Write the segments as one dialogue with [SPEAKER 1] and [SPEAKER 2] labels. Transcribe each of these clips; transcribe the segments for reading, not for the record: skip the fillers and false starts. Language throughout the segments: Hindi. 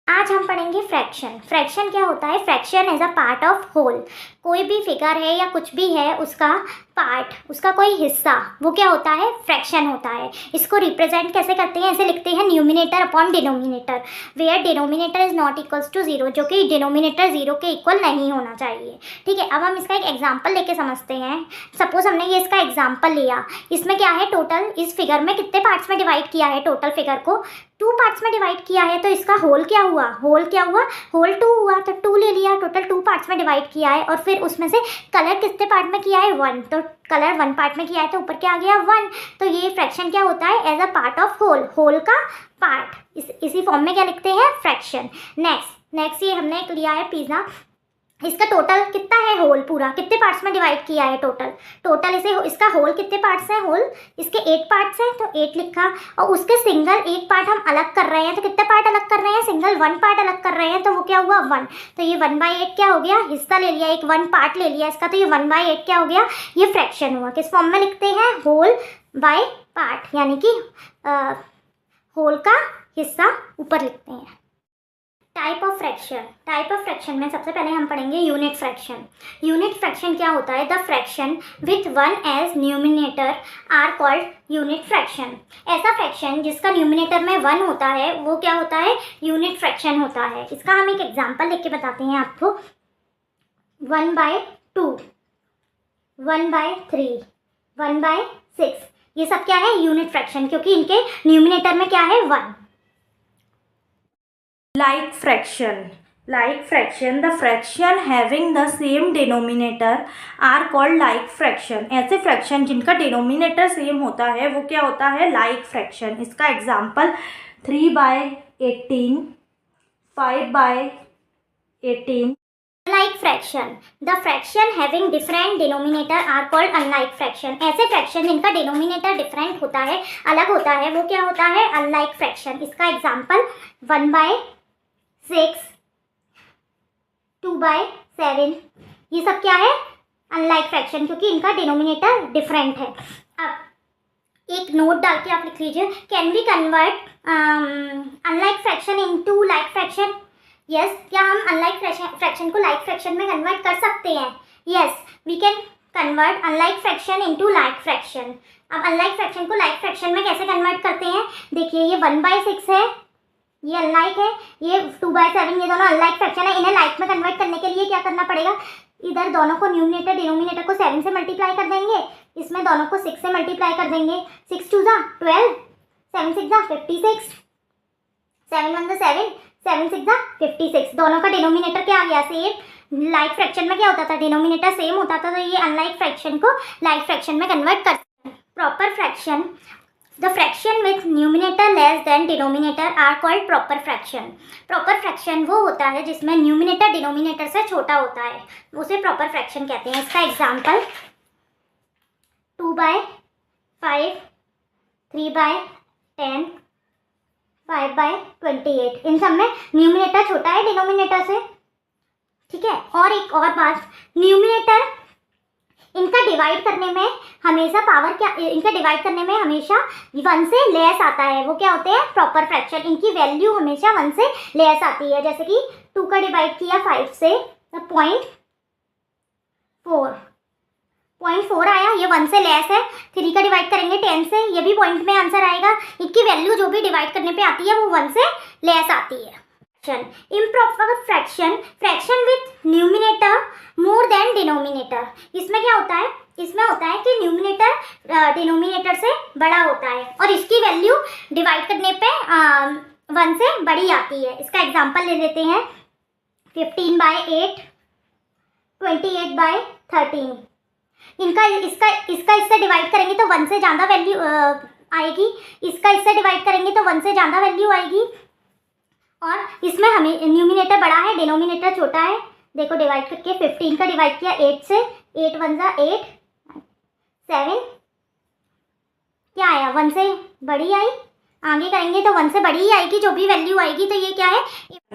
[SPEAKER 1] आज हम पढ़ेंगे फ्रैक्शन। फ्रैक्शन क्या होता है? Fraction as a part of whole. कोई भी फिगर है या कुछ भी है, उसका पार्ट, उसका कोई हिस्सा, वो क्या होता है? फ्रैक्शन होता है। इसको रिप्रेजेंट कैसे करते हैं? ऐसे लिखते हैं numerator upon denominator, where denominator is not equals to zero, जो कि डिनोमिनेटर जीरो के इक्वल नहीं होना चाहिए। ठीक है, अब हम इसका एक एग्जाम्पल लेके समझते हैं। सपोज हमने ये इसका एग्जाम्पल लिया, इसमें क्या है? टोटल इस फिगर में कितने पार्ट्स में डिवाइड किया है? टोटल फिगर को 2 पार्ट्स में डिवाइड किया है, तो इसका होल क्या हुआ? होल 2 हुआ, तो 2 ले लिया। टोटल 2 पार्ट्स में डिवाइड किया है, और फिर उसमें से कलर कितने पार्ट में किया है? 1, तो कलर 1 पार्ट में किया है, तो ऊपर क्या आ गया? 1। तो ये फ्रैक्शन क्या होता है? As a part of whole, whole का पार्ट, इसी फॉर्म में क्या लिखते हैं? फ्रैक्शन। नेक्स्ट ये हमने एक लिया है पिज्ज़ा, इसका टोटल कितना है? होल पूरा कितने पार्ट्स में डिवाइड किया है? टोटल इसका होल कितने पार्ट्स हैं? होल इसके 8 पार्ट्स हैं, तो 8 लिखा। और उसके सिंगल एक पार्ट हम अलग कर रहे हैं, तो कितने पार्ट अलग कर रहे हैं? सिंगल 1 पार्ट अलग कर रहे हैं, तो वो क्या हुआ? 1। तो ये 1/8 क्या हो गया? हिस्सा ले लिया, एक 1 पार्ट ले लिया इसका, तो ये 1/8 क्या हो गया? ये फ्रैक्शन हुआ। किस फॉर्म में लिखते हैं? होल बाय पार्ट, यानी कि होल का हिस्सा ऊपर लिखते हैं। टाइप ऑफ फ्रैक्शन में सबसे पहले हम पढ़ेंगे यूनिट फ्रैक्शन। यूनिट फ्रैक्शन क्या होता है? The fraction with 1 as numerator are called unit fraction. ऐसा फ्रैक्शन जिसका न्यूमिनेटर में 1 होता है, वो क्या होता है? यूनिट फ्रैक्शन होता है। इसका हम एक एग्जांपल लिख के बताते हैं आपको। 1/2, 1/3, 1/6, ये सब क्या है? यूनिट फ्रैक्शन, क्योंकि इनके न्यूमिनेटर में क्या है? 1।
[SPEAKER 2] Like fraction, the fraction having the same denominator are called like fraction। ऐसे फ्रैक्शन जिनका डिनोमिनेटर सेम होता है, वो क्या होता है? Like fraction. इसका example 3/18, 5/18।
[SPEAKER 1] Unlike fraction, the fraction having different denominator are called unlike fraction। ऐसे फ्रैक्शन जिनका डिनोमिनेटर डिफरेंट होता है, अलग होता है, वो क्या होता है? Unlike fraction. इसका एग्जांपल 1/6, 2/7, ये सब क्या है? अनलाइक फ्रैक्शन, क्योंकि इनका डिनोमिनेटर डिफरेंट है। अब एक नोट डाल के आप लिख लीजिए, can we convert unlike fraction into like fraction? Yes, क्या हम अनलाइक फ्रैक्शन को लाइक फ्रैक्शन में कन्वर्ट कर सकते हैं? Yes, we can convert unlike fraction into like fraction. अब अनलाइक फ्रैक्शन को लाइक फ्रैक्शन में कैसे कन्वर्ट करते हैं? देखिए, ये 1/6 है, ये अनलाइक है, ये 2/7, ये दोनों अनलाइक फ्रैक्शन है। इन्हें लाइक में कन्वर्ट करने के लिए क्या करना पड़ेगा? इधर दोनों को न्यूमिनेटर डिनोमिनेटर को 7 से मल्टीप्लाई कर देंगे, इसमें दोनों को 6 से मल्टीप्लाई कर देंगे। 6 2 12, 7 6 56, 7 1 7, 7 6 56। दोनों का डिनोमिनेटर क्या आ गया? सेम। लाइक फ्रैक्शन में क्या होता था? डिनोमिनेटर सेम होता था, तो ये अनलाइक फ्रैक्शन को लाइक फ्रैक्शन में कन्वर्ट कर सकते हैं। Proper fraction, the fraction with numerator less than denominator are called proper fraction. Proper fraction वो होता है जिसमें न्यूमिनेटर डिनोमिनेटर से छोटा होता है, उसे प्रॉपर फ्रैक्शन कहते हैं। इसका एग्जांपल 2/5, 3/10, 5/28। इन सब में न्यूमिनेटर छोटा है डिनोमिनेटर से। ठीक है, और एक और बात, न्यूमिनेटर इनका डिवाइड करने में हमेशा पावर क्या, इनका डिवाइड करने में हमेशा 1 से लेस आता है, वो क्या होते हैं? Proper fraction. इनकी वैल्यू हमेशा 1 से लेस आती है। जैसे कि 2 का डिवाइड किया 5 से, तो 0.4 आया, ये 1 से लेस है। 3 का डिवाइड करेंगे 10 से, ये भी पॉइंट में आंसर आएगा। इनकी वैल्यू जो भी डिवाइड करने पे आती है, वो 1 से लेस आती है। Improper fraction, fraction with numerator more than denominator. इसमें क्या होता है? इसमें होता है कि न्यूमिनेटर डिनोमिनेटर से बड़ा होता है, और इसकी वैल्यू डिवाइड करने पे 1 से बड़ी आती है। इसका एग्जांपल ले लेते हैं, 15/8, 28/13। इससे डिवाइड करेंगे तो 1 से ज़्यादा वैल्यू आएगी, इसका इससे डिवाइड करेंगे तो 1 से ज़्यादा वैल्यू आएगी। और इसमें हमें न्यूमिनेटर बड़ा है, डिनोमिनेटर छोटा है। देखो, डिवाइड करके 15 का डिवाइड किया 8 से, 8 1 8, 7, क्या आया? 1 से बड़ी आई। आगे करेंगे तो 1 से बड़ी ही आएगी, जो भी वैल्यू आएगी। तो ये क्या है?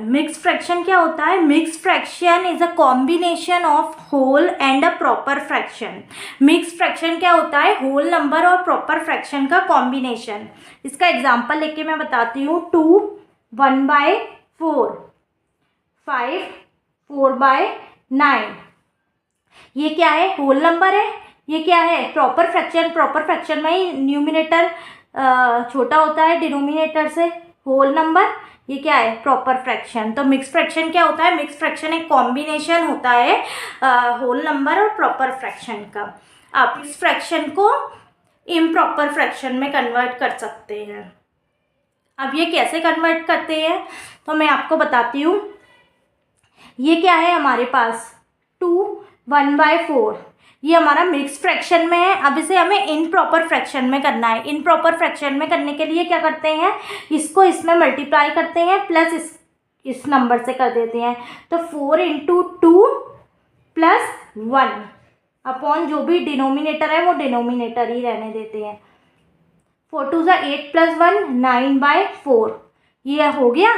[SPEAKER 2] मिक्स फ्रैक्शन क्या होता है? Mix fraction is a combination of whole and a proper fraction. Mix fraction क्या होता है? होल नंबर और प्रॉपर फ्रैक्शन का कॉम्बिनेशन। इसका एग्जांपल लेके मैं बताती हूँ। 2 1/5 4, 5, 4/9। ये क्या है? होल नंबर है। ये क्या है? Proper fraction. प्रॉपर फ्रैक्शन में ही न्यूमिनेटर छोटा होता है डिनोमिनेटर से। होल नंबर, ये क्या है? Proper fraction. तो मिक्स फ्रैक्शन क्या होता है? मिक्स फ्रैक्शन एक कॉम्बिनेशन होता है होल नंबर और प्रॉपर फ्रैक्शन का। आप इस फ्रैक्शन को इम्प्रॉपर फ्रैक्शन में कन्वर्ट कर सकते हैं। अब ये कैसे कन्वर्ट करते हैं तो मैं आपको बताती हूँ। ये क्या है हमारे पास? 2 1/4। ये हमारा मिक्स फ्रैक्शन में है। अब इसे हमें इनप्रॉपर फ्रैक्शन में करना है। इनप्रॉपर फ्रैक्शन में करने के लिए क्या करते हैं? इसको इसमें मल्टीप्लाई करते हैं प्लस इस नंबर से कर देते हैं। तो 4 × 2 + 1 अपॉन जो भी डिनोमिनेटर है वो डिनोमिनेटर ही रहने देते हैं। 4 2 8 + 1 9/4। ये हो गया।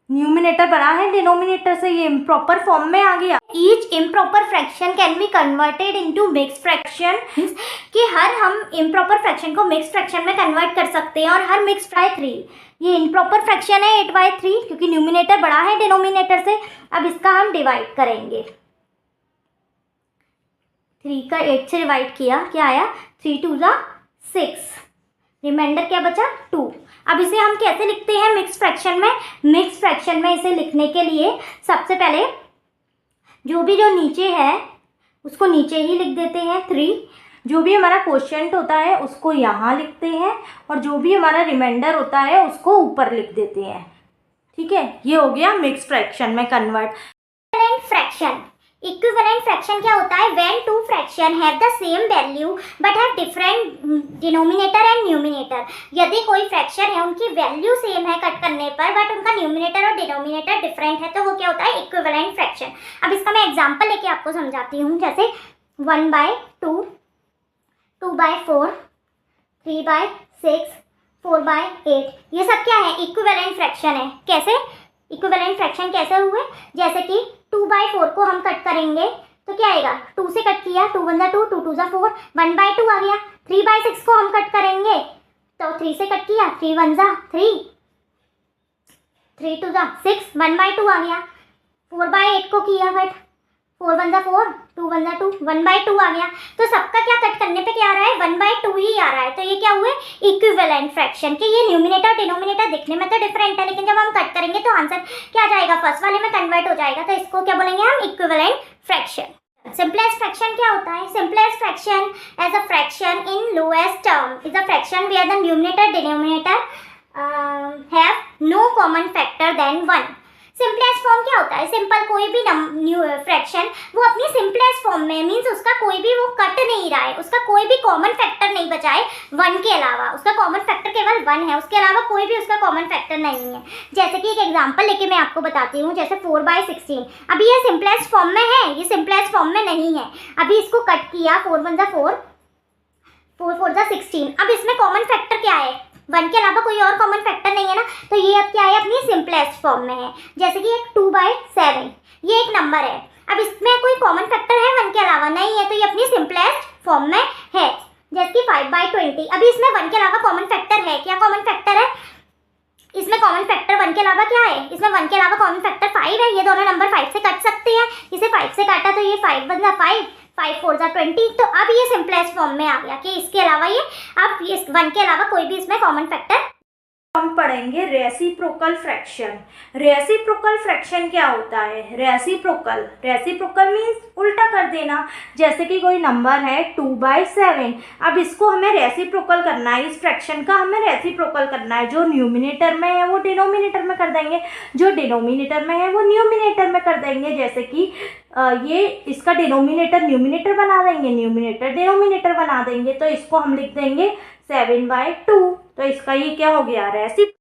[SPEAKER 2] न्यूमिनेटर बड़ा है डिनोमिनेटर से, ये इम्प्रॉपर फॉर्म में आ गया।
[SPEAKER 1] Each improper fraction can be converted into mix fraction, कि हर हम इम्प्रॉपर फ्रैक्शन को मिक्स फ्रैक्शन में कन्वर्ट कर सकते हैं। और हर मिक्स बाय 3, ये इम्प्रॉपर फ्रैक्शन है 8/3 क्योंकि न्यूमिनेटर बड़ा है डिनोमिनेटर से। अब इसका हम डिवाइड करेंगे। 3 का 8 से डिवाइड किया, क्या आया? 3 2 6, रिमाइंडर क्या बचा? 2। अब इसे हम कैसे लिखते हैं मिक्स फ्रैक्शन में? मिक्स फ्रैक्शन में इसे लिखने के लिए सबसे पहले जो नीचे है उसको नीचे ही लिख देते हैं 3। जो भी हमारा क्वोशिएंट होता है उसको यहाँ लिखते हैं और जो भी हमारा रिमाइंडर होता है उसको ऊपर लिख देते हैं। ठीक है, ये हो गया मिक्स फ्रैक्शन में convert. Equivalent fraction. Equivalent fraction क्या होता है? When two fraction have the same value but have different denominator and numerator. यदि कोई फ्रैक्शन है उनकी वैल्यू सेम है कट करने पर बट उनका न्यूमिनेटर और डिनोमिनेटर डिफरेंट है तो वो क्या होता है? Equivalent fraction. अब इसका मैं एग्जांपल लेके आपको समझाती हूँ। जैसे 1/2, 2/4, 3/6, 4/8, ये सब क्या है? इक्विवेलेंट फ्रैक्शन है। कैसे इक्विवेलेंट फ्रैक्शन कैसे हुए? जैसे कि 2/4 को हम कट करेंगे तो क्या आएगा? 2 से कट किया, 2 1 2, 2 2 4, 1/2 आ गया। 3/6 को हम कट करेंगे तो 3 से कट किया, 3 1 3, 3 2 6, 1/2 आ गया। 4/8 को किया कट, 4 1 4, 2 1 2, 1/2 आ गया। तो सबका क्या कट करने पे क्या आ रहा है? 1/2 ही आ रहा है। तो ये क्या हुए? इक्विवेलेंट फ्रैक्शन के। ये न्यूमिनेटर डिनोमिनेटर दिखने में तो डिफरेंट है लेकिन जब हम कट करेंगे तो आंसर क्या आ जाएगा? फर्स्ट वाले में कन्वर्ट हो जाएगा। तो इसको क्या बोलेंगे हम? Equivalent fraction. सिंपलेस्ट फ्रैक्शन क्या होता है? Simplest fraction as a fraction in lowest term is a fraction where the numerator denominator have no common factor than 1। Simplest form क्या होता है? सिंपल कोई भी फ्रैक्शन वो अपनी सिंपलेस्ट फॉर्म में, मीन्स उसका कोई भी वो कट नहीं रहा है, उसका कोई भी कॉमन फैक्टर नहीं बचा है 1 के अलावा। उसका कॉमन फैक्टर केवल 1 है, उसके अलावा कोई भी उसका कॉमन फैक्टर नहीं है। जैसे कि एक एग्जांपल लेके मैं आपको बताती हूँ। जैसे 4/16, अभी ये सिंपलेस्ट फॉर्म में है, ये सिंपलेस्ट फॉर्म में नहीं है। अभी इसको कट किया, 4 1 4, 4 4 16। अब इसमें कॉमन फैक्टर क्या है? 1 के अलावा कोई और कॉमन फैक्टर नहीं है ना, तो ये अब क्या है? अपनी सिंपलेस्ट फॉर्म में है। जैसे कि एक 2/7, ये एक नंबर है। अब इसमें कोई कॉमन फैक्टर है 1 के अलावा? नहीं है, तो ये अपनी सिंपलेस्ट फॉर्म में है। जैसे कि 5/20, अभी इसमें 1 के अलावा कॉमन फैक्टर है। क्या कॉमन फैक्टर है इसमें? कॉमन फैक्टर 1 के अलावा क्या है? इसमें 1 के अलावा कॉमन फैक्टर 5 है। ये दोनों नंबर 5 से कट सकते हैं। इसे 5 से काटा तो ये 5 1 5, 5 4 20। तो अब ये सिंपलेस्ट फॉर्म में आ गया कि इसके अलावा ये अब इस 1 के अलावा कोई भी इसमें कॉमन फैक्टर।
[SPEAKER 2] हम पढ़ेंगे रेसिप्रोकल फ्रैक्शन। रेसिप्रोकल फ्रैक्शन क्या होता है? रेसिप्रोकल मीन्स उल्टा कर देना। जैसे कि कोई नंबर है 2/7, अब इसको हमें रेसिप्रोकल करना है। इस फ्रैक्शन का हमें रेसिप्रोकल करना है। जो न्यूमिनेटर में है वो डिनोमिनेटर में कर देंगे, जो डिनोमिनेटर में है वो न्यूमिनेटर में कर देंगे। जैसे कि ये इसका डिनोमिनेटर न्यूमिनेटर बना देंगे, न्यूमिनेटर डिनोमिनेटर बना देंगे। तो इसको हम लिख देंगे 7/2। तो इसका ये क्या हो गया? रेसिप्रोकल।